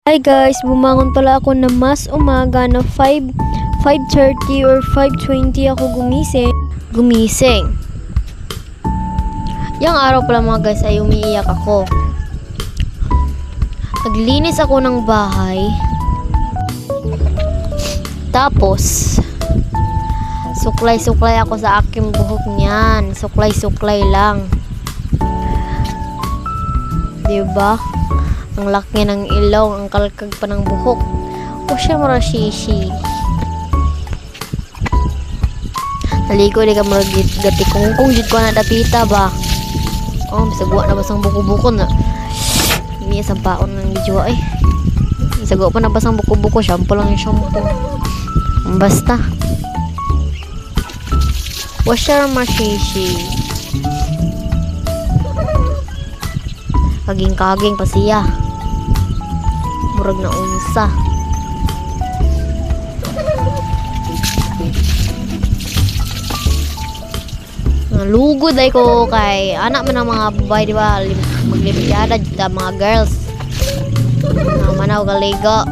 Hi guys, bumangon pala ako na mas umaga na 5:30 or 5:20 ako gumising. Yang araw pala mga guys ay umiiyak ako. Naglinis ako ng bahay. Tapos suklay-suklay ako sa aking buhok niyan. Suklay-suklay lang. Diba? Ang laki ng ilaw, ang kalkag pa ng buhok. O siya marashishi. Naliko di ka maragati kung jud ko na dapita ba. Oh, bisagwa na basang buko-buko na. Hindi isang paon ng bijwa eh. Bisagwa pa na basang buko-buko, shampoo lang yung shampoo. Basta. O siya marashishi. Kaging-kaging pa siya. Murag na unsa. Lugod ay ko kay anak man ng mga babae, di ba? Maglimpiada dito mga girls. Manaw kaligo.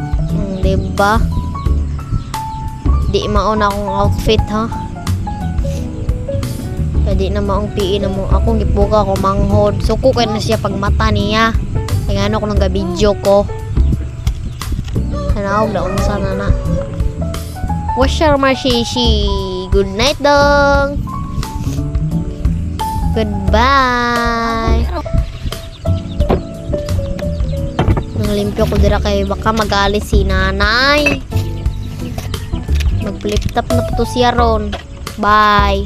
Di ba? Di mauna akong outfit ha. Di na maong PE na mo. Akong gipuka ko manghod. Suko kay na siya pag mata niya. Kaya ano ko nang ga-video ko. Tanawag na unsa na na. Washer Marshishi. Good night dong. Goodbye. Nanglimpyo ko dira kay baka magalit si nanay. Mag-flip top na po to siya ron. Bye.